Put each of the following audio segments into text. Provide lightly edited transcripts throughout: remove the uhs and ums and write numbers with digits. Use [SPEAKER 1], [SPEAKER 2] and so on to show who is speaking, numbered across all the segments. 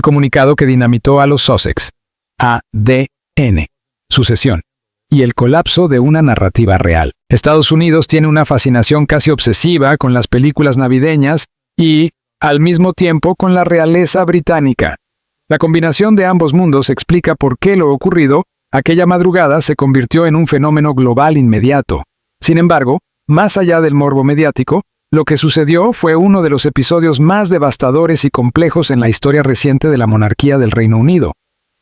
[SPEAKER 1] el comunicado que dinamitó a los Sussex, ADN, sucesión, y el colapso de una narrativa real. Estados Unidos tiene una fascinación casi obsesiva con las películas navideñas y, al mismo tiempo, con la realeza británica. La combinación de ambos mundos explica por qué lo ocurrido aquella madrugada se convirtió en un fenómeno global inmediato. Sin embargo, más allá del morbo mediático, lo que sucedió fue uno de los episodios más devastadores y complejos en la historia reciente de la monarquía del Reino Unido.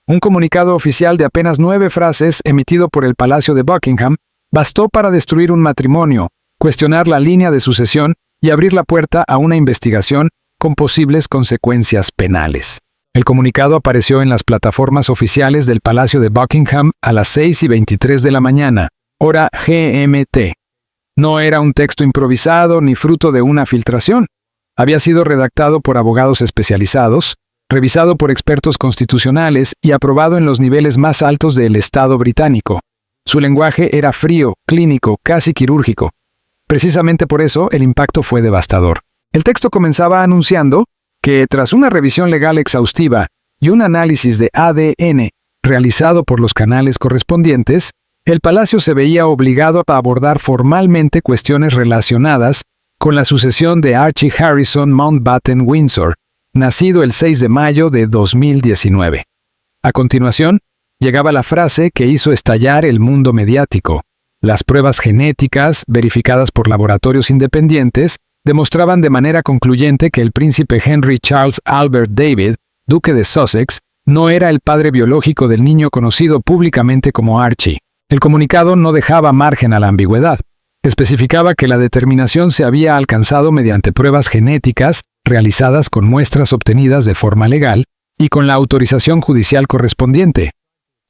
[SPEAKER 1] Un comunicado oficial de apenas 9 frases emitido por el Palacio de Buckingham bastó para destruir un matrimonio, cuestionar la línea de sucesión y abrir la puerta a una investigación con posibles consecuencias penales. El comunicado apareció en las plataformas oficiales del Palacio de Buckingham a las 6:23 de la mañana, hora GMT. No era un texto improvisado ni fruto de una filtración. Había sido redactado por abogados especializados, revisado por expertos constitucionales y aprobado en los niveles más altos del Estado británico. Su lenguaje era frío, clínico, casi quirúrgico. Precisamente por eso el impacto fue devastador. El texto comenzaba anunciando que, tras una revisión legal exhaustiva y un análisis de ADN realizado por los canales correspondientes, el Palacio se veía obligado a abordar formalmente cuestiones relacionadas con la sucesión de Archie Harrison Mountbatten Windsor, nacido el 6 de mayo de 2019. A continuación, llegaba la frase que hizo estallar el mundo mediático. Las pruebas genéticas, verificadas por laboratorios independientes, demostraban de manera concluyente que el príncipe Henry Charles Albert David, duque de Sussex, no era el padre biológico del niño conocido públicamente como Archie. El comunicado no dejaba margen a la ambigüedad. Especificaba que la determinación se había alcanzado mediante pruebas genéticas realizadas con muestras obtenidas de forma legal y con la autorización judicial correspondiente.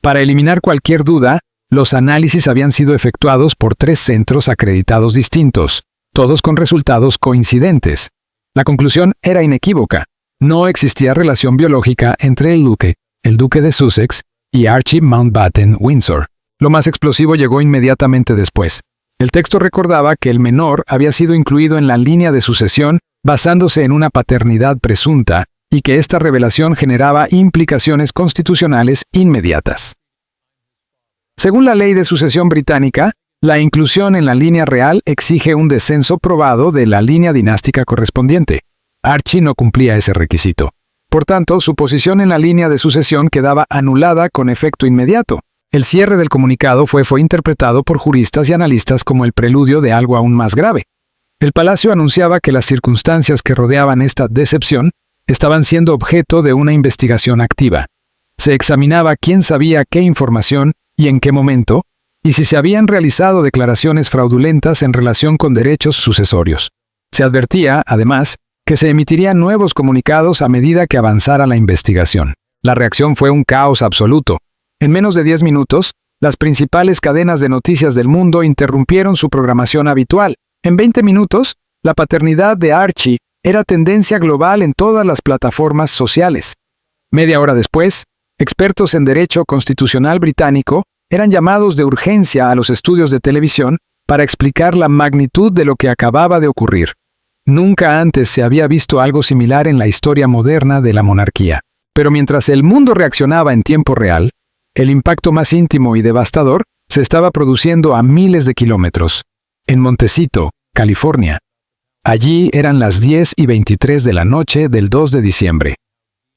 [SPEAKER 1] Para eliminar cualquier duda, los análisis habían sido efectuados por 3 centros acreditados distintos, todos con resultados coincidentes. La conclusión era inequívoca. No existía relación biológica entre el duque de Sussex, y Archie Mountbatten Windsor. Lo más explosivo llegó inmediatamente después. El texto recordaba que el menor había sido incluido en la línea de sucesión basándose en una paternidad presunta y que esta revelación generaba implicaciones constitucionales inmediatas. Según la ley de sucesión británica, la inclusión en la línea real exige un descenso probado de la línea dinástica correspondiente. Archie no cumplía ese requisito. Por tanto, su posición en la línea de sucesión quedaba anulada con efecto inmediato. El cierre del comunicado fue interpretado por juristas y analistas como el preludio de algo aún más grave. El Palacio anunciaba que las circunstancias que rodeaban esta decepción estaban siendo objeto de una investigación activa. Se examinaba quién sabía qué información y en qué momento, y si se habían realizado declaraciones fraudulentas en relación con derechos sucesorios. Se advertía, además, que se emitirían nuevos comunicados a medida que avanzara la investigación. La reacción fue un caos absoluto. En menos de 10 minutos, las principales cadenas de noticias del mundo interrumpieron su programación habitual. En 20 minutos, la paternidad de Archie era tendencia global en todas las plataformas sociales. Media hora después, expertos en derecho constitucional británico eran llamados de urgencia a los estudios de televisión para explicar la magnitud de lo que acababa de ocurrir. Nunca antes se había visto algo similar en la historia moderna de la monarquía. Pero mientras el mundo reaccionaba en tiempo real, el impacto más íntimo y devastador se estaba produciendo a miles de kilómetros, en Montecito, California. Allí eran las 10:23 de la noche del 2 de diciembre.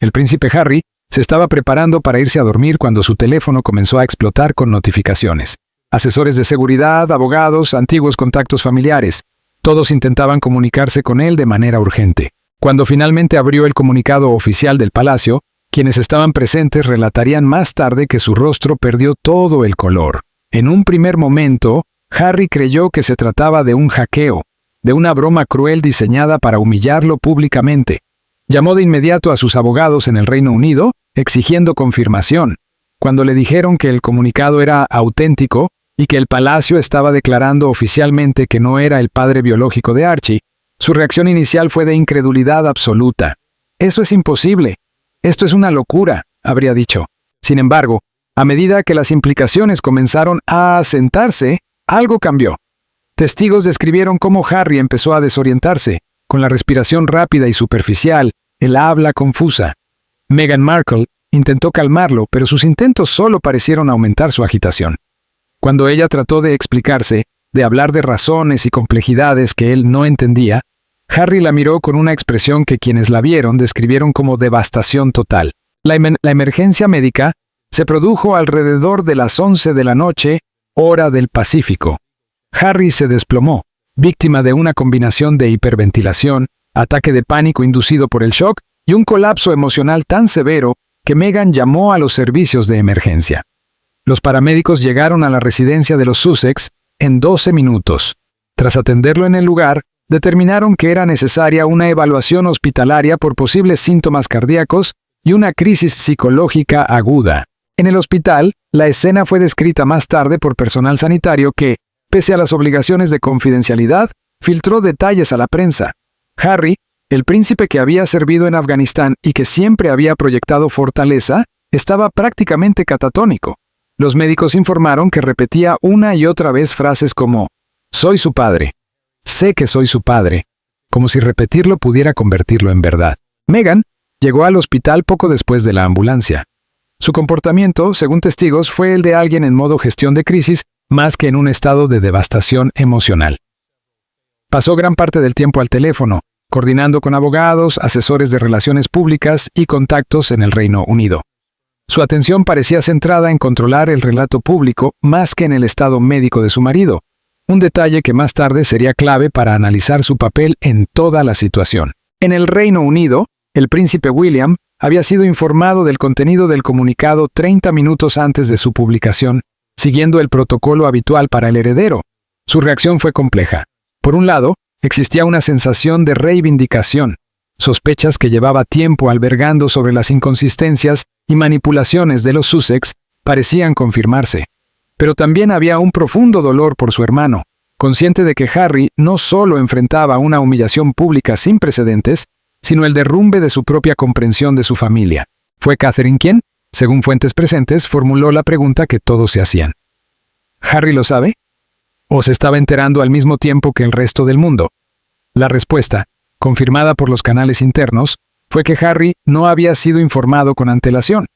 [SPEAKER 1] El príncipe Harry se estaba preparando para irse a dormir cuando su teléfono comenzó a explotar con notificaciones. Asesores de seguridad, abogados, antiguos contactos familiares, todos intentaban comunicarse con él de manera urgente. Cuando finalmente abrió el comunicado oficial del palacio, quienes estaban presentes relatarían más tarde que su rostro perdió todo el color. En un primer momento, Harry creyó que se trataba de un hackeo, de una broma cruel diseñada para humillarlo públicamente. Llamó de inmediato a sus abogados en el Reino Unido, exigiendo confirmación. Cuando le dijeron que el comunicado era auténtico y que el palacio estaba declarando oficialmente que no era el padre biológico de Archie, su reacción inicial fue de incredulidad absoluta. «Eso es imposible. Esto es una locura», habría dicho. Sin embargo, a medida que las implicaciones comenzaron a asentarse, algo cambió. Testigos describieron cómo Harry empezó a desorientarse, con la respiración rápida y superficial, el habla confusa. Meghan Markle intentó calmarlo, pero sus intentos solo parecieron aumentar su agitación. Cuando ella trató de explicarse, de hablar de razones y complejidades que él no entendía, Harry la miró con una expresión que quienes la vieron describieron como devastación total. La emergencia médica se produjo alrededor de las 11 de la noche, hora del Pacífico. Harry se desplomó, víctima de una combinación de hiperventilación, ataque de pánico inducido por el shock y un colapso emocional tan severo que Meghan llamó a los servicios de emergencia. Los paramédicos llegaron a la residencia de los Sussex en 12 minutos. Tras atenderlo en el lugar, determinaron que era necesaria una evaluación hospitalaria por posibles síntomas cardíacos y una crisis psicológica aguda. En el hospital, la escena fue descrita más tarde por personal sanitario que, pese a las obligaciones de confidencialidad, filtró detalles a la prensa. Harry, el príncipe que había servido en Afganistán y que siempre había proyectado fortaleza, estaba prácticamente catatónico. Los médicos informaron que repetía una y otra vez frases como «Soy su padre», «Sé que soy su padre», como si repetirlo pudiera convertirlo en verdad. Meghan llegó al hospital poco después de la ambulancia. Su comportamiento, según testigos, fue el de alguien en modo gestión de crisis, más que en un estado de devastación emocional. Pasó gran parte del tiempo al teléfono, coordinando con abogados, asesores de relaciones públicas y contactos en el Reino Unido. Su atención parecía centrada en controlar el relato público más que en el estado médico de su marido, un detalle que más tarde sería clave para analizar su papel en toda la situación. En el Reino Unido, el príncipe William había sido informado del contenido del comunicado 30 minutos antes de su publicación, siguiendo el protocolo habitual para el heredero. Su reacción fue compleja. Por un lado, existía una sensación de reivindicación, sospechas que llevaba tiempo albergando sobre las inconsistencias y manipulaciones de los Sussex parecían confirmarse. Pero también había un profundo dolor por su hermano, consciente de que Harry no solo enfrentaba una humillación pública sin precedentes, sino el derrumbe de su propia comprensión de su familia. Fue Catherine quien, según fuentes presentes, formuló la pregunta que todos se hacían. ¿Harry lo sabe? ¿O se estaba enterando al mismo tiempo que el resto del mundo? La respuesta, confirmada por los canales internos, fue que Harry no había sido informado con antelación.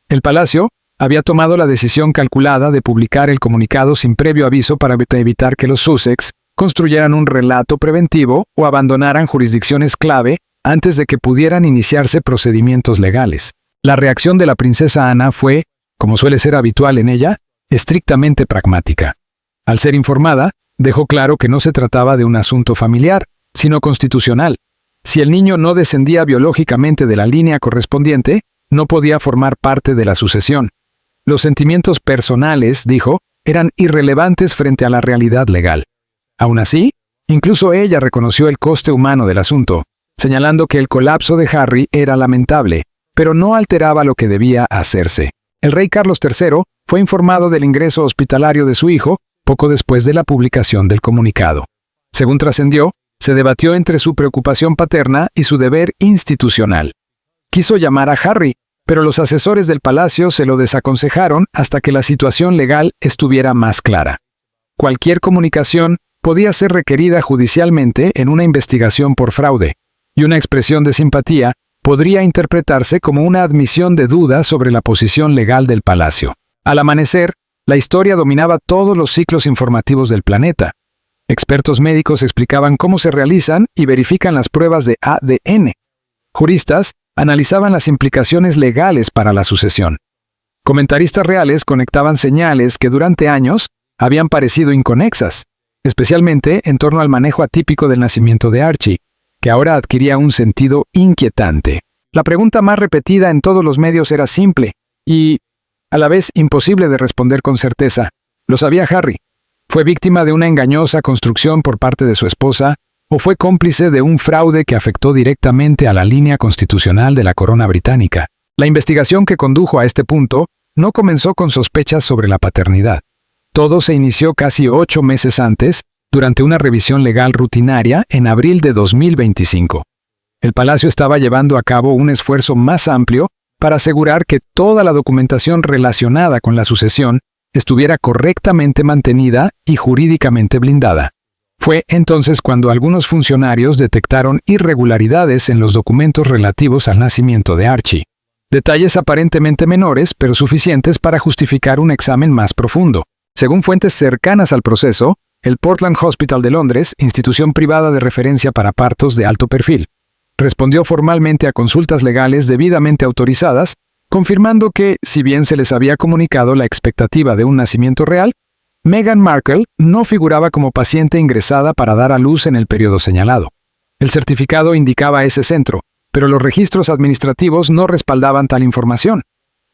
[SPEAKER 1] El palacio había tomado la decisión calculada de publicar el comunicado sin previo aviso para evitar que los Sussex construyeran un relato preventivo o abandonaran jurisdicciones clave antes de que pudieran iniciarse procedimientos legales. La reacción de la princesa Ana fue, como suele ser habitual en ella, estrictamente pragmática. Al ser informada, dejó claro que no se trataba de un asunto familiar, sino constitucional. Si el niño no descendía biológicamente de la línea correspondiente, no podía formar parte de la sucesión. Los sentimientos personales, dijo, eran irrelevantes frente a la realidad legal. Aún así, incluso ella reconoció el coste humano del asunto, señalando que el colapso de Harry era lamentable, pero no alteraba lo que debía hacerse. El rey Carlos III fue informado del ingreso hospitalario de su hijo poco después de la publicación del comunicado. Según trascendió, se debatió entre su preocupación paterna y su deber institucional. Quiso llamar a Harry, pero los asesores del palacio se lo desaconsejaron hasta que la situación legal estuviera más clara. Cualquier comunicación podía ser requerida judicialmente en una investigación por fraude, y una expresión de simpatía podría interpretarse como una admisión de duda sobre la posición legal del palacio. Al amanecer, la historia dominaba todos los ciclos informativos del planeta. Expertos médicos explicaban cómo se realizan y verifican las pruebas de ADN. Juristas analizaban las implicaciones legales para la sucesión. Comentaristas reales conectaban señales que durante años habían parecido inconexas, especialmente en torno al manejo atípico del nacimiento de Archie, que ahora adquiría un sentido inquietante. La pregunta más repetida en todos los medios era simple y, a la vez, imposible de responder con certeza. ¿Lo sabía Harry? ¿Fue víctima de una engañosa construcción por parte de su esposa o fue cómplice de un fraude que afectó directamente a la línea constitucional de la corona británica? La investigación que condujo a este punto no comenzó con sospechas sobre la paternidad. Todo se inició casi 8 meses antes, durante una revisión legal rutinaria en abril de 2025. El palacio estaba llevando a cabo un esfuerzo más amplio para asegurar que toda la documentación relacionada con la sucesión estuviera correctamente mantenida y jurídicamente blindada. Fue entonces cuando algunos funcionarios detectaron irregularidades en los documentos relativos al nacimiento de Archie. Detalles aparentemente menores, pero suficientes para justificar un examen más profundo. Según fuentes cercanas al proceso, el Portland Hospital de Londres, institución privada de referencia para partos de alto perfil, respondió formalmente a consultas legales debidamente autorizadas, confirmando que, si bien se les había comunicado la expectativa de un nacimiento real, Meghan Markle no figuraba como paciente ingresada para dar a luz en el periodo señalado. El certificado indicaba ese centro, pero los registros administrativos no respaldaban tal información.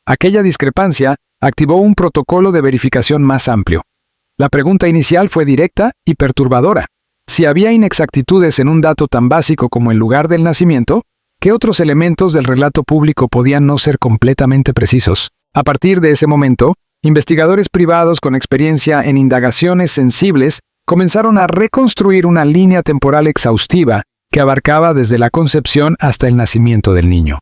[SPEAKER 1] Aquella discrepancia activó un protocolo de verificación más amplio. La pregunta inicial fue directa y perturbadora. Si había inexactitudes en un dato tan básico como el lugar del nacimiento, ¿qué otros elementos del relato público podían no ser completamente precisos? A partir de ese momento, investigadores privados con experiencia en indagaciones sensibles comenzaron a reconstruir una línea temporal exhaustiva que abarcaba desde la concepción hasta el nacimiento del niño.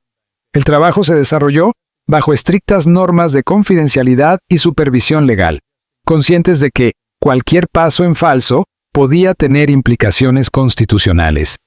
[SPEAKER 1] El trabajo se desarrolló bajo estrictas normas de confidencialidad y supervisión legal, conscientes de que cualquier paso en falso podía tener implicaciones constitucionales.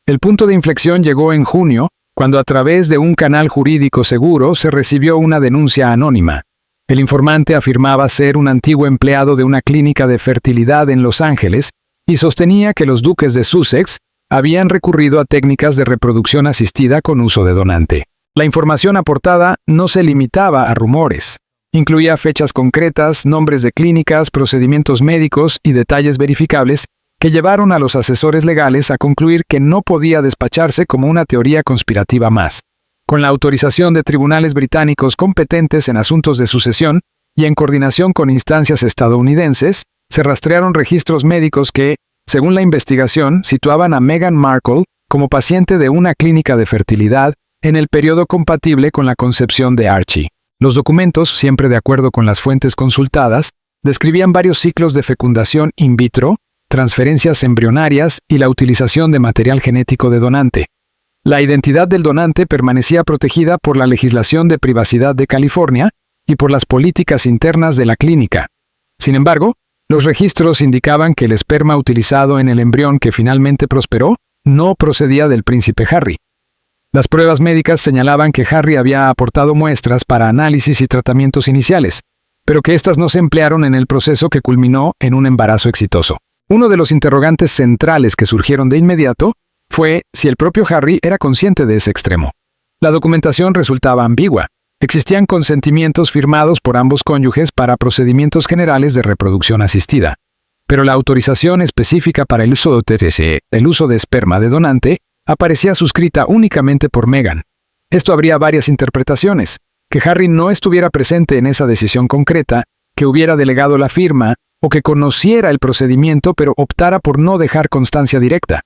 [SPEAKER 1] El punto de inflexión llegó en junio, cuando a través de un canal jurídico seguro se recibió una denuncia anónima. El informante afirmaba ser un antiguo empleado de una clínica de fertilidad en Los Ángeles y sostenía que los duques de Sussex habían recurrido a técnicas de reproducción asistida con uso de donante. La información aportada no se limitaba a rumores. Incluía fechas concretas, nombres de clínicas, procedimientos médicos y detalles verificables que llevaron a los asesores legales a concluir que no podía despacharse como una teoría conspirativa más. Con la autorización de tribunales británicos competentes en asuntos de sucesión y en coordinación con instancias estadounidenses, se rastrearon registros médicos que, según la investigación, situaban a Meghan Markle como paciente de una clínica de fertilidad en el periodo compatible con la concepción de Archie. Los documentos, siempre de acuerdo con las fuentes consultadas, describían varios ciclos de fecundación in vitro, transferencias embrionarias y la utilización de material genético de donante. La identidad del donante permanecía protegida por la legislación de privacidad de California y por las políticas internas de la clínica. Sin embargo, los registros indicaban que el esperma utilizado en el embrión que finalmente prosperó no procedía del príncipe Harry. Las pruebas médicas señalaban que Harry había aportado muestras para análisis y tratamientos iniciales, pero que éstas no se emplearon en el proceso que culminó en un embarazo exitoso. Uno de los interrogantes centrales que surgieron de inmediato fue si el propio Harry era consciente de ese extremo. La documentación resultaba ambigua. Existían consentimientos firmados por ambos cónyuges para procedimientos generales de reproducción asistida, pero la autorización específica para el uso de esperma de donante aparecía suscrita únicamente por Meghan. Esto habría varias interpretaciones: que Harry no estuviera presente en esa decisión concreta, que hubiera delegado la firma, o que conociera el procedimiento pero optara por no dejar constancia directa.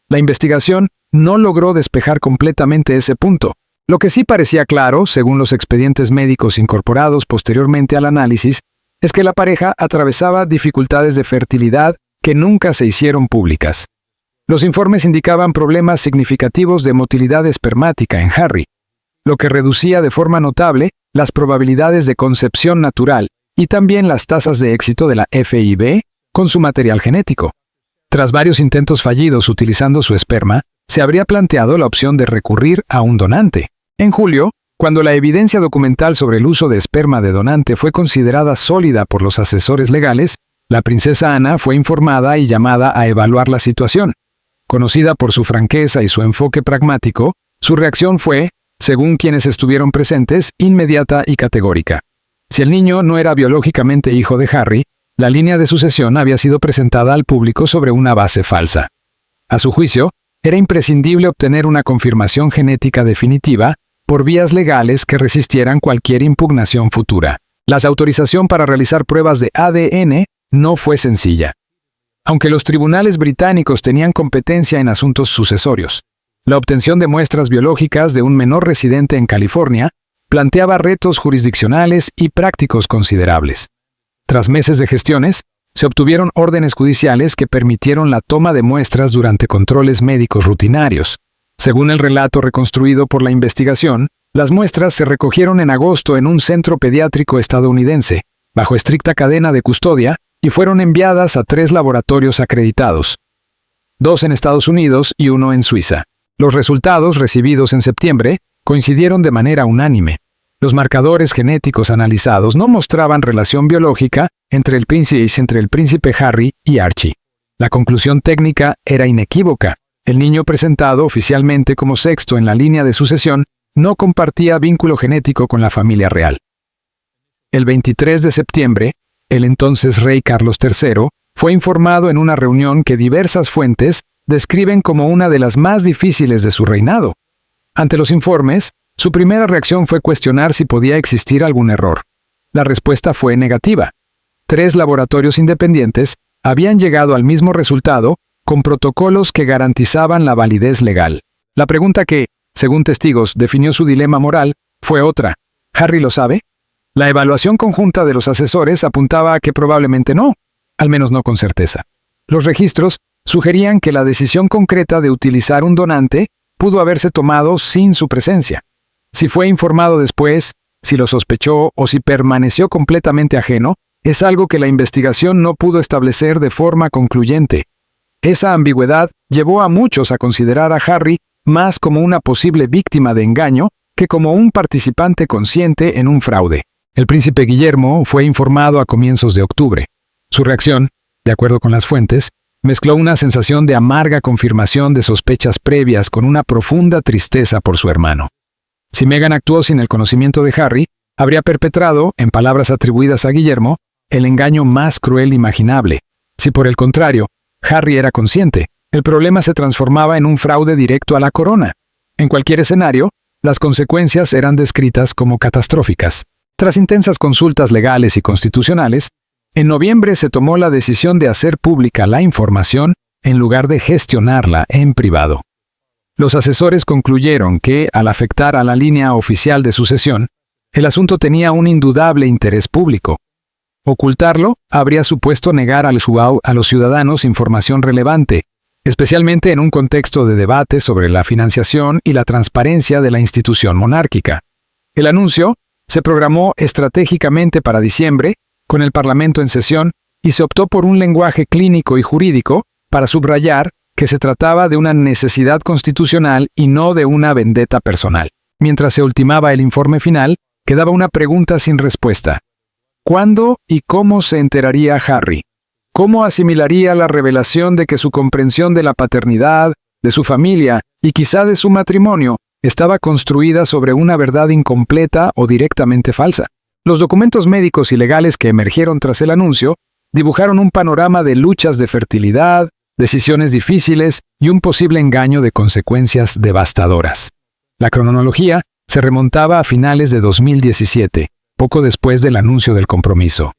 [SPEAKER 1] La investigación no logró despejar completamente ese punto. Lo que sí parecía claro, según los expedientes médicos incorporados posteriormente al análisis, es que la pareja atravesaba dificultades de fertilidad que nunca se hicieron públicas. Los informes indicaban problemas significativos de motilidad espermática en Harry, lo que reducía de forma notable las probabilidades de concepción natural y también las tasas de éxito de la FIV con su material genético. Tras varios intentos fallidos utilizando su esperma, se habría planteado la opción de recurrir a un donante. En julio, cuando la evidencia documental sobre el uso de esperma de donante fue considerada sólida por los asesores legales, la princesa Ana fue informada y llamada a evaluar la situación. Conocida por su franqueza y su enfoque pragmático, su reacción fue, según quienes estuvieron presentes, inmediata y categórica. Si el niño no era biológicamente hijo de Harry, la línea de sucesión había sido presentada al público sobre una base falsa. A su juicio, era imprescindible obtener una confirmación genética definitiva por vías legales que resistieran cualquier impugnación futura. La autorización para realizar pruebas de ADN no fue sencilla. Aunque los tribunales británicos tenían competencia en asuntos sucesorios, la obtención de muestras biológicas de un menor residente en California planteaba retos jurisdiccionales y prácticos considerables. Tras meses de gestiones, se obtuvieron órdenes judiciales que permitieron la toma de muestras durante controles médicos rutinarios. Según el relato reconstruido por la investigación, las muestras se recogieron en agosto en un centro pediátrico estadounidense, bajo estricta cadena de custodia, y fueron enviadas a 3 laboratorios acreditados, 2 en Estados Unidos y 1 en Suiza. Los resultados, recibidos en septiembre, coincidieron de manera unánime. Los marcadores genéticos analizados no mostraban relación biológica entre el príncipe Harry y Archie. La conclusión técnica era inequívoca. El niño presentado oficialmente como sexto en la línea de sucesión no compartía vínculo genético con la familia real. El 23 de septiembre, el entonces rey Carlos III fue informado en una reunión que diversas fuentes describen como una de las más difíciles de su reinado. Ante los informes, su primera reacción fue cuestionar si podía existir algún error. La respuesta fue negativa. 3 laboratorios independientes habían llegado al mismo resultado con protocolos que garantizaban la validez legal. La pregunta que, según testigos, definió su dilema moral fue otra. ¿Harry lo sabe? La evaluación conjunta de los asesores apuntaba a que probablemente no, al menos no con certeza. Los registros sugerían que la decisión concreta de utilizar un donante pudo haberse tomado sin su presencia. Si fue informado después, si lo sospechó o si permaneció completamente ajeno, es algo que la investigación no pudo establecer de forma concluyente. Esa ambigüedad llevó a muchos a considerar a Harry más como una posible víctima de engaño que como un participante consciente en un fraude. El príncipe Guillermo fue informado a comienzos de octubre. Su reacción, de acuerdo con las fuentes, mezcló una sensación de amarga confirmación de sospechas previas con una profunda tristeza por su hermano. Si Meghan actuó sin el conocimiento de Harry, habría perpetrado, en palabras atribuidas a Guillermo, el engaño más cruel imaginable. Si por el contrario, Harry era consciente, el problema se transformaba en un fraude directo a la corona. En cualquier escenario, las consecuencias eran descritas como catastróficas. Tras intensas consultas legales y constitucionales, en noviembre se tomó la decisión de hacer pública la información en lugar de gestionarla en privado. Los asesores concluyeron que, al afectar a la línea oficial de sucesión, el asunto tenía un indudable interés público. Ocultarlo habría supuesto negar a los ciudadanos información relevante, especialmente en un contexto de debate sobre la financiación y la transparencia de la institución monárquica. El anuncio se programó estratégicamente para diciembre, con el Parlamento en sesión, y se optó por un lenguaje clínico y jurídico para subrayar que se trataba de una necesidad constitucional y no de una vendetta personal. Mientras se ultimaba el informe final, quedaba una pregunta sin respuesta. ¿Cuándo y cómo se enteraría Harry? ¿Cómo asimilaría la revelación de que su comprensión de la paternidad, de su familia y quizá de su matrimonio estaba construida sobre una verdad incompleta o directamente falsa? Los documentos médicos y legales que emergieron tras el anuncio dibujaron un panorama de luchas de fertilidad, decisiones difíciles y un posible engaño de consecuencias devastadoras. La cronología se remontaba a finales de 2017, poco después del anuncio del compromiso.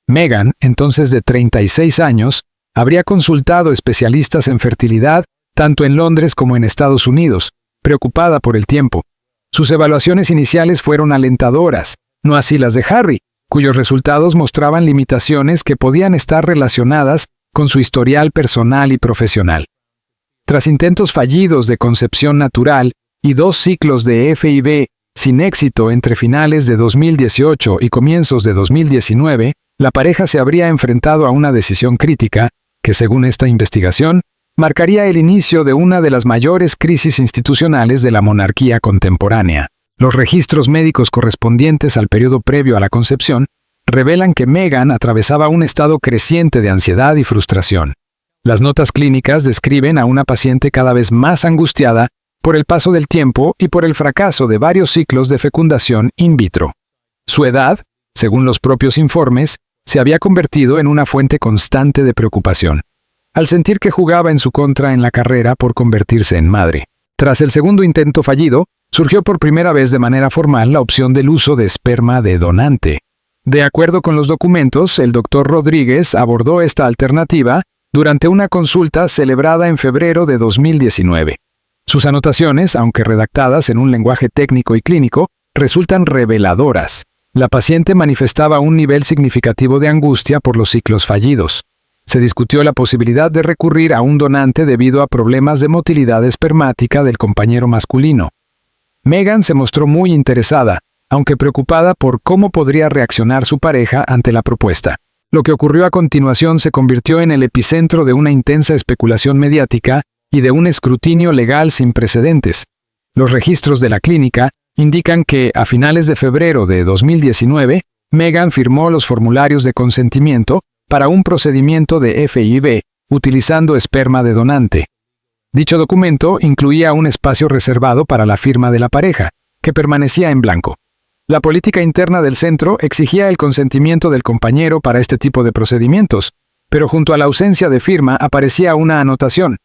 [SPEAKER 1] Meghan, entonces de 36 años, habría consultado especialistas en fertilidad tanto en Londres como en Estados Unidos, preocupada por el tiempo. Sus evaluaciones iniciales fueron alentadoras, no así las de Harry, cuyos resultados mostraban limitaciones que podían estar relacionadas con su historial personal y profesional. Tras intentos fallidos de concepción natural y 2 ciclos de FIV sin éxito entre finales de 2018 y comienzos de 2019, la pareja se habría enfrentado a una decisión crítica que, según esta investigación, marcaría el inicio de una de las mayores crisis institucionales de la monarquía contemporánea. Los registros médicos correspondientes al periodo previo a la concepción revelan que Meghan atravesaba un estado creciente de ansiedad y frustración. Las notas clínicas describen a una paciente cada vez más angustiada por el paso del tiempo y por el fracaso de varios ciclos de fecundación in vitro. Su edad, según los propios informes, se había convertido en una fuente constante de preocupación, al sentir que jugaba en su contra en la carrera por convertirse en madre. Tras el segundo intento fallido, surgió por primera vez de manera formal la opción del uso de esperma de donante. De acuerdo con los documentos, el Dr. Rodríguez abordó esta alternativa durante una consulta celebrada en febrero de 2019. Sus anotaciones, aunque redactadas en un lenguaje técnico y clínico, resultan reveladoras. La paciente manifestaba un nivel significativo de angustia por los ciclos fallidos. Se discutió la posibilidad de recurrir a un donante debido a problemas de motilidad espermática del compañero masculino. Meghan se mostró muy interesada, aunque preocupada por cómo podría reaccionar su pareja ante la propuesta. Lo que ocurrió a continuación se convirtió en el epicentro de una intensa especulación mediática y de un escrutinio legal sin precedentes. Los registros de la clínica indican que a finales de febrero de 2019, Meghan firmó los formularios de consentimiento para un procedimiento de FIV utilizando esperma de donante. Dicho documento incluía un espacio reservado para la firma de la pareja, que permanecía en blanco. La política interna del centro exigía el consentimiento del compañero para este tipo de procedimientos, pero junto a la ausencia de firma aparecía una anotación: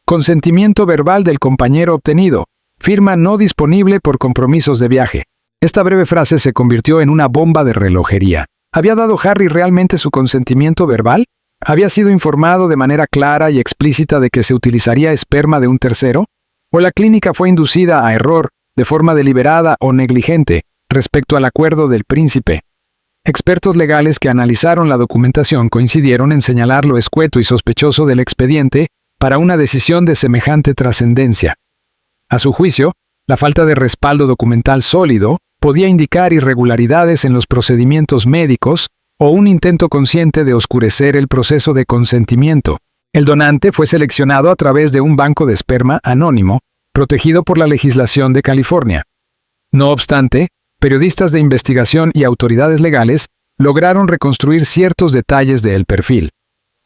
[SPEAKER 1] consentimiento verbal del compañero obtenido, firma no disponible por compromisos de viaje. Esta breve frase se convirtió en una bomba de relojería. ¿Había dado Harry realmente su consentimiento verbal? ¿Había sido informado de manera clara y explícita de que se utilizaría esperma de un tercero? ¿O la clínica fue inducida a error, de forma deliberada o negligente, respecto al acuerdo del príncipe? Expertos legales que analizaron la documentación coincidieron en señalar lo escueto y sospechoso del expediente para una decisión de semejante trascendencia. A su juicio, la falta de respaldo documental sólido podía indicar irregularidades en los procedimientos médicos o un intento consciente de oscurecer el proceso de consentimiento. El donante fue seleccionado a través de un banco de esperma anónimo, protegido por la legislación de California. No obstante, periodistas de investigación y autoridades legales lograron reconstruir ciertos detalles del perfil.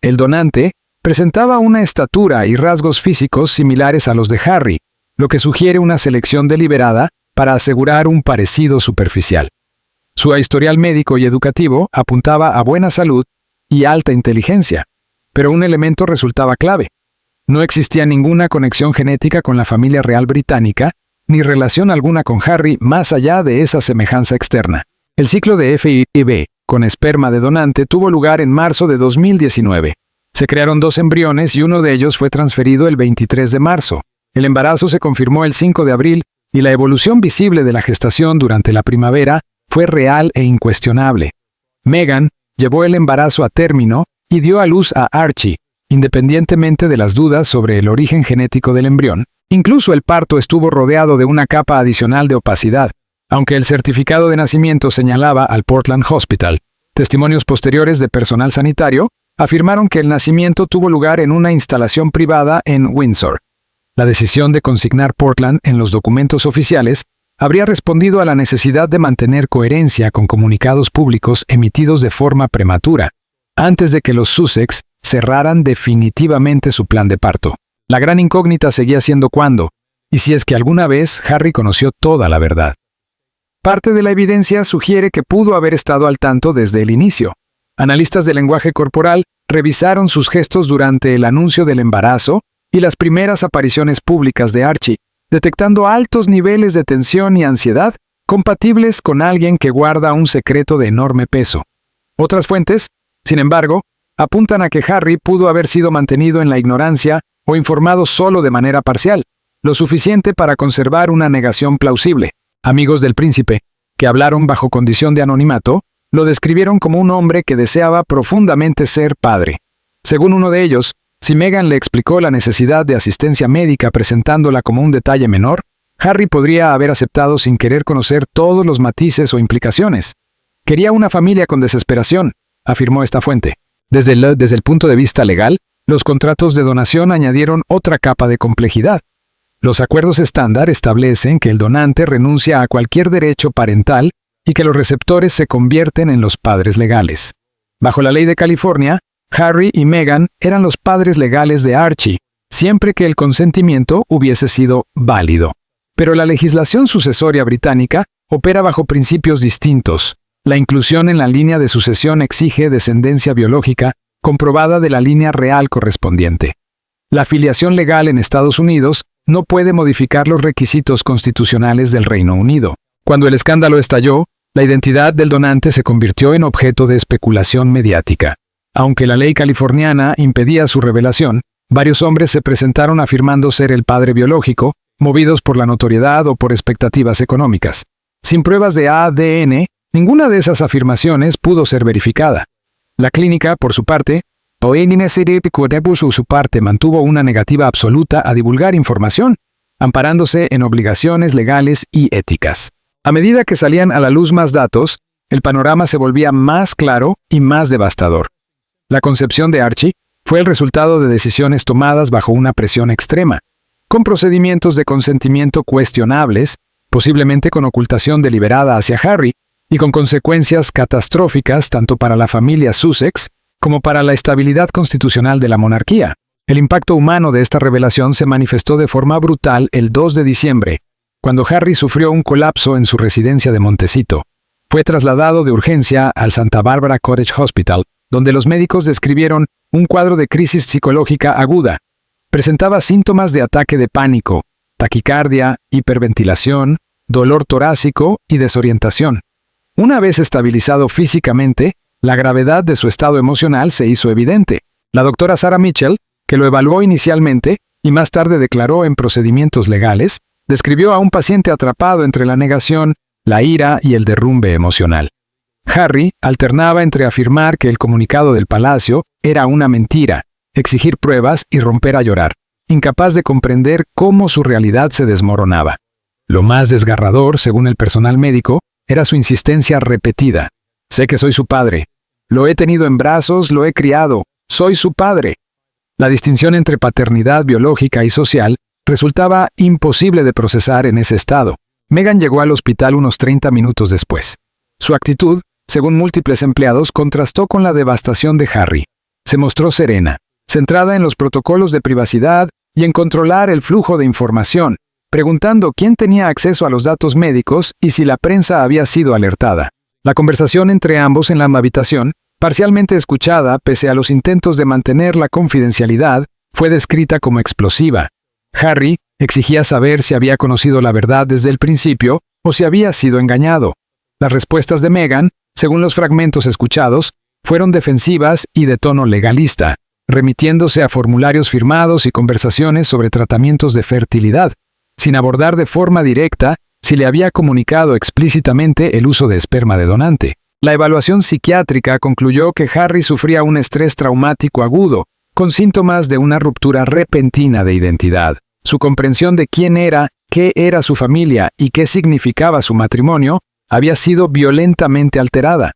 [SPEAKER 1] El donante presentaba una estatura y rasgos físicos similares a los de Harry, lo que sugiere una selección deliberada para asegurar un parecido superficial. Su historial médico y educativo apuntaba a buena salud y alta inteligencia, pero un elemento resultaba clave: no existía ninguna conexión genética con la familia real británica, ni relación alguna con Harry más allá de esa semejanza externa. El ciclo de FIV con esperma de donante tuvo lugar en marzo de 2019. Se crearon 2 embriones y uno de ellos fue transferido el 23 de marzo. El embarazo se confirmó el 5 de abril y la evolución visible de la gestación durante la primavera fue real e incuestionable. Meghan llevó el embarazo a término y dio a luz a Archie, independientemente de las dudas sobre el origen genético del embrión. Incluso el parto estuvo rodeado de una capa adicional de opacidad, aunque el certificado de nacimiento señalaba al Portland Hospital. Testimonios posteriores de personal sanitario afirmaron que el nacimiento tuvo lugar en una instalación privada en Windsor. La decisión de consignar Portland en los documentos oficiales habría respondido a la necesidad de mantener coherencia con comunicados públicos emitidos de forma prematura, antes de que los Sussex cerraran definitivamente su plan de parto. La gran incógnita seguía siendo cuándo, y si es que alguna vez Harry conoció toda la verdad. Parte de la evidencia sugiere que pudo haber estado al tanto desde el inicio. Analistas de lenguaje corporal revisaron sus gestos durante el anuncio del embarazo y las primeras apariciones públicas de Archie, detectando altos niveles de tensión y ansiedad compatibles con alguien que guarda un secreto de enorme peso. Otras fuentes, sin embargo, apuntan a que Harry pudo haber sido mantenido en la ignorancia o informado solo de manera parcial, lo suficiente para conservar una negación plausible. Amigos del príncipe, que hablaron bajo condición de anonimato, lo describieron como un hombre que deseaba profundamente ser padre. Según uno de ellos, si Meghan le explicó la necesidad de asistencia médica presentándola como un detalle menor, Harry podría haber aceptado sin querer conocer todos los matices o implicaciones. Quería una familia con desesperación, afirmó esta fuente. Desde el punto de vista legal, los contratos de donación añadieron otra capa de complejidad. Los acuerdos estándar establecen que el donante renuncia a cualquier derecho parental y que los receptores se convierten en los padres legales. Bajo la ley de California, Harry y Meghan eran los padres legales de Archie, siempre que el consentimiento hubiese sido válido. Pero la legislación sucesoria británica opera bajo principios distintos. La inclusión en la línea de sucesión exige descendencia biológica comprobada de la línea real correspondiente. La filiación legal en Estados Unidos no puede modificar los requisitos constitucionales del Reino Unido. Cuando el escándalo estalló, la identidad del donante se convirtió en objeto de especulación mediática. Aunque la ley californiana impedía su revelación, varios hombres se presentaron afirmando ser el padre biológico, movidos por la notoriedad o por expectativas económicas. Sin pruebas de ADN, ninguna de esas afirmaciones pudo ser verificada. La clínica, por su parte, mantuvo una negativa absoluta a divulgar información, amparándose en obligaciones legales y éticas. A medida que salían a la luz más datos, el panorama se volvía más claro y más devastador. La concepción de Archie fue el resultado de decisiones tomadas bajo una presión extrema, con procedimientos de consentimiento cuestionables, posiblemente con ocultación deliberada hacia Harry, y con consecuencias catastróficas tanto para la familia Sussex como para la estabilidad constitucional de la monarquía. El impacto humano de esta revelación se manifestó de forma brutal el 2 de diciembre, cuando Harry sufrió un colapso en su residencia de Montecito. Fue trasladado de urgencia al Santa Barbara Cottage Hospital, donde los médicos describieron un cuadro de crisis psicológica aguda. Presentaba síntomas de ataque de pánico, taquicardia, hiperventilación, dolor torácico y desorientación. Una vez estabilizado físicamente, la gravedad de su estado emocional se hizo evidente. La doctora Sarah Mitchell, que lo evaluó inicialmente y más tarde declaró en procedimientos legales, describió a un paciente atrapado entre la negación, la ira y el derrumbe emocional. Harry alternaba entre afirmar que el comunicado del palacio era una mentira, exigir pruebas y romper a llorar, incapaz de comprender cómo su realidad se desmoronaba. Lo más desgarrador, según el personal médico, era su insistencia repetida. Sé que soy su padre. Lo he tenido en brazos, lo he criado. Soy su padre. La distinción entre paternidad biológica y social resultaba imposible de procesar en ese estado. Meghan llegó al hospital unos 30 minutos después. Su actitud, según múltiples empleados, contrastó con la devastación de Harry. Se mostró serena, centrada en los protocolos de privacidad y en controlar el flujo de información, preguntando quién tenía acceso a los datos médicos y si la prensa había sido alertada. La conversación entre ambos en la habitación, parcialmente escuchada pese a los intentos de mantener la confidencialidad, fue descrita como explosiva. Harry exigía saber si había conocido la verdad desde el principio o si había sido engañado. Las respuestas de Meghan, según los fragmentos escuchados, fueron defensivas y de tono legalista, remitiéndose a formularios firmados y conversaciones sobre tratamientos de fertilidad, sin abordar de forma directa si le había comunicado explícitamente el uso de esperma de donante. La evaluación psiquiátrica concluyó que Harry sufría un estrés traumático agudo, con síntomas de una ruptura repentina de identidad. Su comprensión de quién era, qué era su familia y qué significaba su matrimonio había sido violentamente alterada.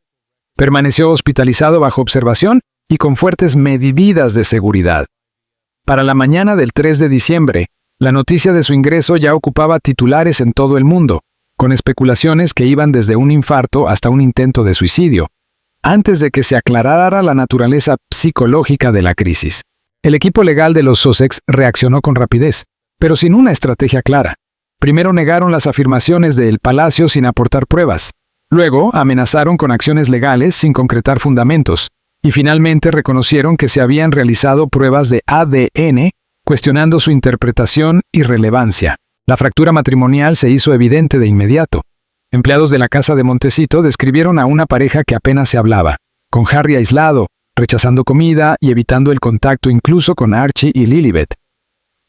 [SPEAKER 1] Permaneció hospitalizado bajo observación y con fuertes medidas de seguridad. Para la mañana del 3 de diciembre, la noticia de su ingreso ya ocupaba titulares en todo el mundo, con especulaciones que iban desde un infarto hasta un intento de suicidio, antes de que se aclarara la naturaleza psicológica de la crisis. El equipo legal de los Sussex reaccionó con rapidez, pero sin una estrategia clara. Primero negaron las afirmaciones del palacio sin aportar pruebas. Luego amenazaron con acciones legales sin concretar fundamentos. Y finalmente reconocieron que se habían realizado pruebas de ADN, cuestionando su interpretación y relevancia. La fractura matrimonial se hizo evidente de inmediato. Empleados de la casa de Montecito describieron a una pareja que apenas se hablaba, con Harry aislado, rechazando comida y evitando el contacto incluso con Archie y Lilibet.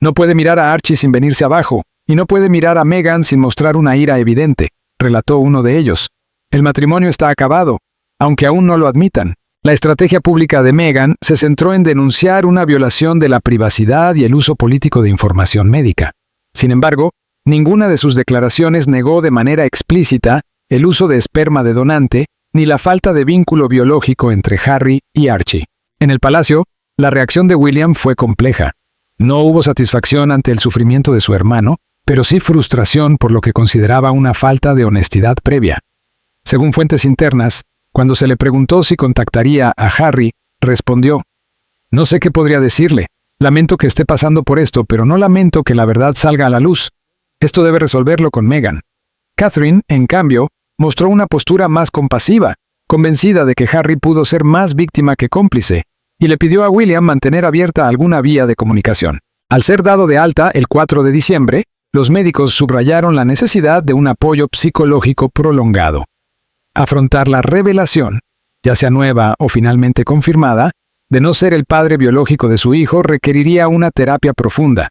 [SPEAKER 1] No puede mirar a Archie sin venirse abajo, y no puede mirar a Meghan sin mostrar una ira evidente, relató uno de ellos. El matrimonio está acabado, aunque aún no lo admitan. La estrategia pública de Meghan se centró en denunciar una violación de la privacidad y el uso político de información médica. Sin embargo, ninguna de sus declaraciones negó de manera explícita el uso de esperma de donante ni la falta de vínculo biológico entre Harry y Archie. En el palacio, la reacción de William fue compleja. No hubo satisfacción ante el sufrimiento de su hermano, pero sí frustración por lo que consideraba una falta de honestidad previa. Según fuentes internas, cuando se le preguntó si contactaría a Harry, respondió: «No sé qué podría decirle. Lamento que esté pasando por esto, pero no lamento que la verdad salga a la luz. Esto debe resolverlo con Meghan». Catherine, en cambio, mostró una postura más compasiva, convencida de que Harry pudo ser más víctima que cómplice, y le pidió a William mantener abierta alguna vía de comunicación. Al ser dado de alta el 4 de diciembre, los médicos subrayaron la necesidad de un apoyo psicológico prolongado. Afrontar la revelación, ya sea nueva o finalmente confirmada, de no ser el padre biológico de su hijo requeriría una terapia profunda.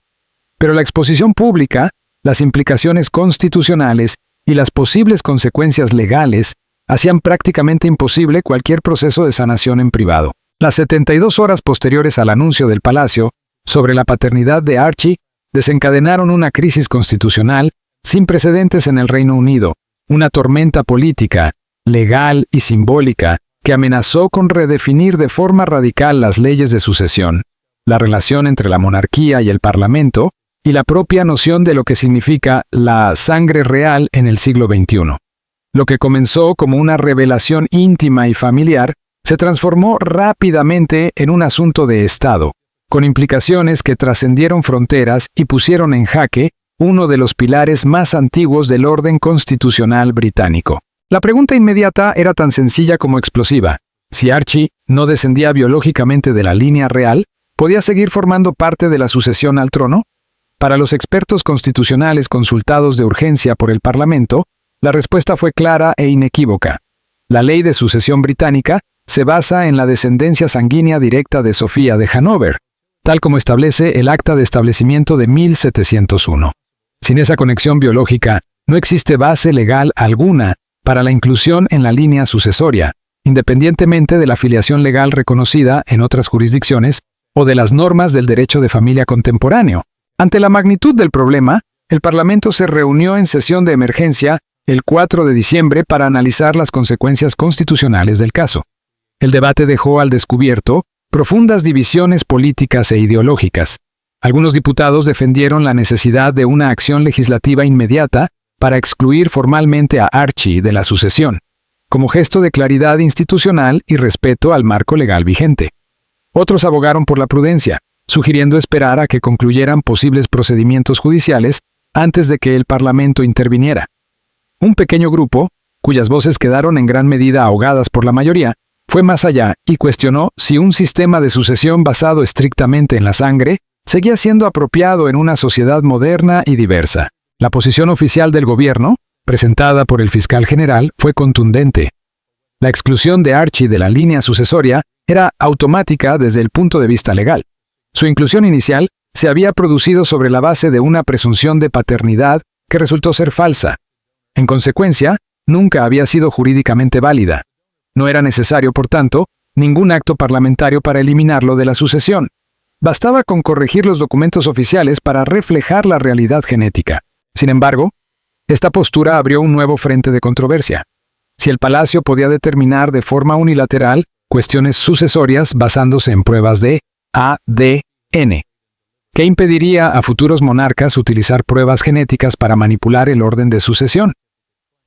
[SPEAKER 1] Pero la exposición pública, las implicaciones constitucionales y las posibles consecuencias legales hacían prácticamente imposible cualquier proceso de sanación en privado. Las 72 horas posteriores al anuncio del palacio sobre la paternidad de Archie desencadenaron una crisis constitucional sin precedentes en el Reino Unido, una tormenta política, legal y simbólica que amenazó con redefinir de forma radical las leyes de sucesión, la relación entre la monarquía y el parlamento y la propia noción de lo que significa la sangre real en el siglo XXI. Lo que comenzó como una revelación íntima y familiar se transformó rápidamente en un asunto de Estado, con implicaciones que trascendieron fronteras y pusieron en jaque uno de los pilares más antiguos del orden constitucional británico. La pregunta inmediata era tan sencilla como explosiva. Si Archie no descendía biológicamente de la línea real, ¿podía seguir formando parte de la sucesión al trono? Para los expertos constitucionales consultados de urgencia por el Parlamento, la respuesta fue clara e inequívoca. La ley de sucesión británica se basa en la descendencia sanguínea directa de Sofía de Hanover, tal como establece el Acta de Establecimiento de 1701. Sin esa conexión biológica, no existe base legal alguna para la inclusión en la línea sucesoria, independientemente de la filiación legal reconocida en otras jurisdicciones o de las normas del derecho de familia contemporáneo. Ante la magnitud del problema, el Parlamento se reunió en sesión de emergencia el 4 de diciembre para analizar las consecuencias constitucionales del caso. El debate dejó al descubierto profundas divisiones políticas e ideológicas. Algunos diputados defendieron la necesidad de una acción legislativa inmediata para excluir formalmente a Archie de la sucesión, como gesto de claridad institucional y respeto al marco legal vigente. Otros abogaron por la prudencia, sugiriendo esperar a que concluyeran posibles procedimientos judiciales antes de que el Parlamento interviniera. Un pequeño grupo, cuyas voces quedaron en gran medida ahogadas por la mayoría, fue más allá y cuestionó si un sistema de sucesión basado estrictamente en la sangre seguía siendo apropiado en una sociedad moderna y diversa. La posición oficial del gobierno, presentada por el fiscal general, fue contundente. La exclusión de Archie de la línea sucesoria era automática desde el punto de vista legal. Su inclusión inicial se había producido sobre la base de una presunción de paternidad que resultó ser falsa. En consecuencia, nunca había sido jurídicamente válida. No era necesario, por tanto, ningún acto parlamentario para eliminarlo de la sucesión. Bastaba con corregir los documentos oficiales para reflejar la realidad genética. Sin embargo, esta postura abrió un nuevo frente de controversia. Si el Palacio podía determinar de forma unilateral cuestiones sucesorias basándose en pruebas de ADN, ¿qué impediría a futuros monarcas utilizar pruebas genéticas para manipular el orden de sucesión?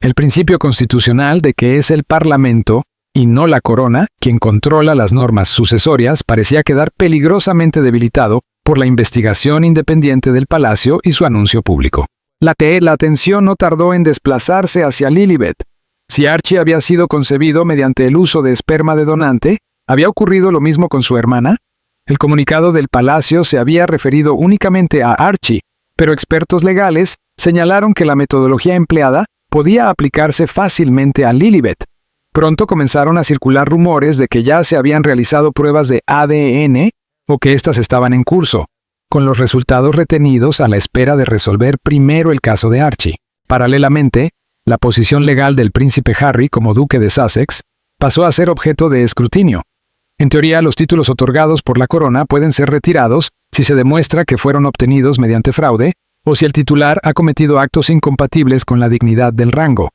[SPEAKER 1] El principio constitucional de que es el Parlamento, y no la corona, quien controla las normas sucesorias, parecía quedar peligrosamente debilitado por la investigación independiente del Palacio y su anuncio público. La atención no tardó en desplazarse hacia Lilibet. Si Archie había sido concebido mediante el uso de esperma de donante, ¿había ocurrido lo mismo con su hermana? El comunicado del Palacio se había referido únicamente a Archie, pero expertos legales señalaron que la metodología empleada podía aplicarse fácilmente a Lilibet. Pronto comenzaron a circular rumores de que ya se habían realizado pruebas de ADN o que éstas estaban en curso, con los resultados retenidos a la espera de resolver primero el caso de Archie. Paralelamente, la posición legal del príncipe Harry como duque de Sussex pasó a ser objeto de escrutinio. En teoría, los títulos otorgados por la corona pueden ser retirados si se demuestra que fueron obtenidos mediante fraude o si el titular ha cometido actos incompatibles con la dignidad del rango.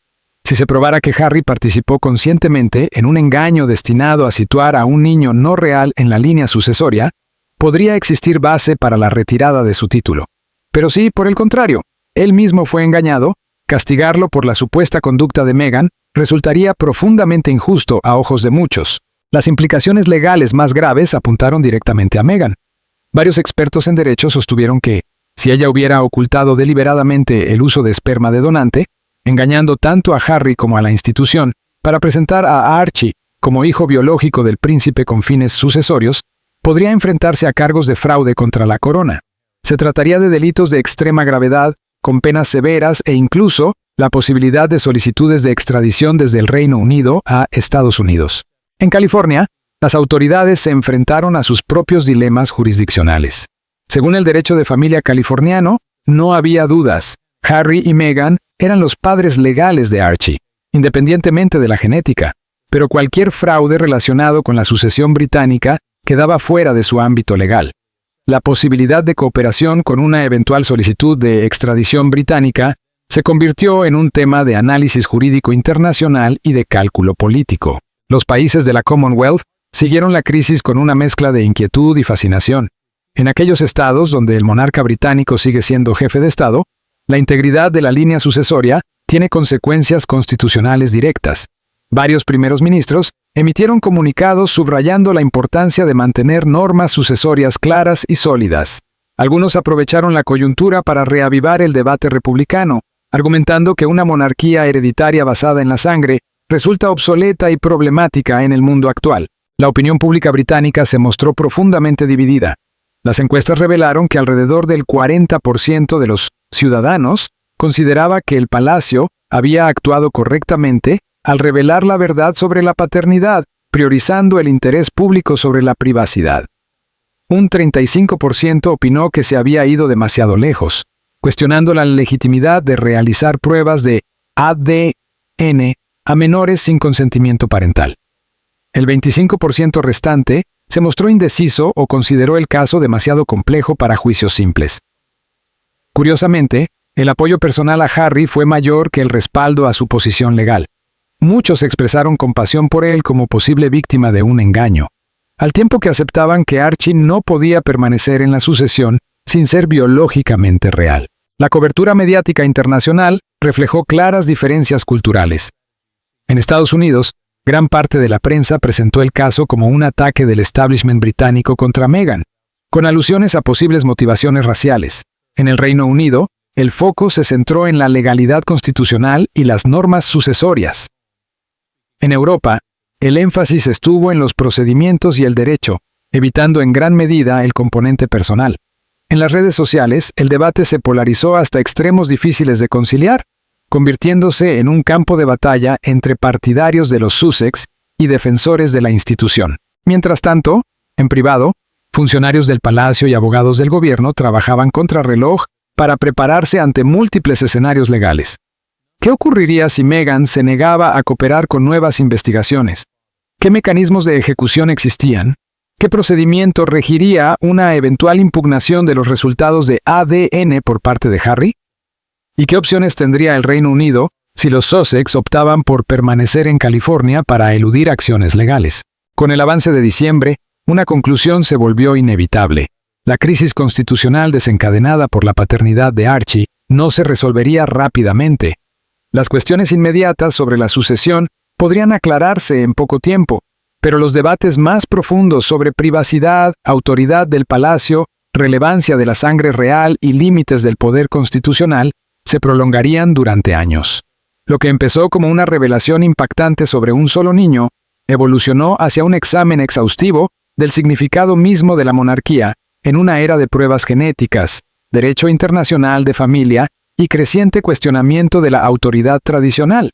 [SPEAKER 1] Si se probara que Harry participó conscientemente en un engaño destinado a situar a un niño no real en la línea sucesoria, podría existir base para la retirada de su título. Pero si, por el contrario, él mismo fue engañado, castigarlo por la supuesta conducta de Meghan resultaría profundamente injusto a ojos de muchos. Las implicaciones legales más graves apuntaron directamente a Meghan. Varios expertos en derecho sostuvieron que, si ella hubiera ocultado deliberadamente el uso de esperma de donante, engañando tanto a Harry como a la institución, para presentar a Archie como hijo biológico del príncipe con fines sucesorios, podría enfrentarse a cargos de fraude contra la corona. Se trataría de delitos de extrema gravedad, con penas severas e incluso la posibilidad de solicitudes de extradición desde el Reino Unido a Estados Unidos. En California, las autoridades se enfrentaron a sus propios dilemas jurisdiccionales. Según el derecho de familia californiano, no había dudas. Harry y Meghan eran los padres legales de Archie, independientemente de la genética, pero cualquier fraude relacionado con la sucesión británica quedaba fuera de su ámbito legal. La posibilidad de cooperación con una eventual solicitud de extradición británica se convirtió en un tema de análisis jurídico internacional y de cálculo político. Los países de la Commonwealth siguieron la crisis con una mezcla de inquietud y fascinación. En aquellos estados donde el monarca británico sigue siendo jefe de Estado, la integridad de la línea sucesoria tiene consecuencias constitucionales directas. Varios primeros ministros emitieron comunicados subrayando la importancia de mantener normas sucesorias claras y sólidas. Algunos aprovecharon la coyuntura para reavivar el debate republicano, argumentando que una monarquía hereditaria basada en la sangre resulta obsoleta y problemática en el mundo actual. La opinión pública británica se mostró profundamente dividida. Las encuestas revelaron que alrededor del 40% de los ciudadanos consideraba que el palacio había actuado correctamente al revelar la verdad sobre la paternidad, priorizando el interés público sobre la privacidad. Un 35% opinó que se había ido demasiado lejos, cuestionando la legitimidad de realizar pruebas de ADN a menores sin consentimiento parental. El 25% restante se mostró indeciso o consideró el caso demasiado complejo para juicios simples. Curiosamente, el apoyo personal a Harry fue mayor que el respaldo a su posición legal. Muchos expresaron compasión por él como posible víctima de un engaño, al tiempo que aceptaban que Archie no podía permanecer en la sucesión sin ser biológicamente real. La cobertura mediática internacional reflejó claras diferencias culturales. En Estados Unidos, gran parte de la prensa presentó el caso como un ataque del establishment británico contra Meghan, con alusiones a posibles motivaciones raciales. En el Reino Unido, el foco se centró en la legalidad constitucional y las normas sucesorias. En Europa, el énfasis estuvo en los procedimientos y el derecho, evitando en gran medida el componente personal. En las redes sociales, el debate se polarizó hasta extremos difíciles de conciliar, convirtiéndose en un campo de batalla entre partidarios de los Sussex y defensores de la institución. Mientras tanto, en privado, funcionarios del palacio y abogados del gobierno trabajaban contrarreloj para prepararse ante múltiples escenarios legales. ¿Qué ocurriría si Meghan se negaba a cooperar con nuevas investigaciones? ¿Qué mecanismos de ejecución existían? ¿Qué procedimiento regiría una eventual impugnación de los resultados de ADN por parte de Harry? ¿Y qué opciones tendría el Reino Unido si los Sussex optaban por permanecer en California para eludir acciones legales? Con el avance de diciembre, una conclusión se volvió inevitable. La crisis constitucional desencadenada por la paternidad de Archie no se resolvería rápidamente. Las cuestiones inmediatas sobre la sucesión podrían aclararse en poco tiempo, pero los debates más profundos sobre privacidad, autoridad del palacio, relevancia de la sangre real y límites del poder constitucional se prolongarían durante años. Lo que empezó como una revelación impactante sobre un solo niño, evolucionó hacia un examen exhaustivo del significado mismo de la monarquía en una era de pruebas genéticas, derecho internacional de familia y creciente cuestionamiento de la autoridad tradicional.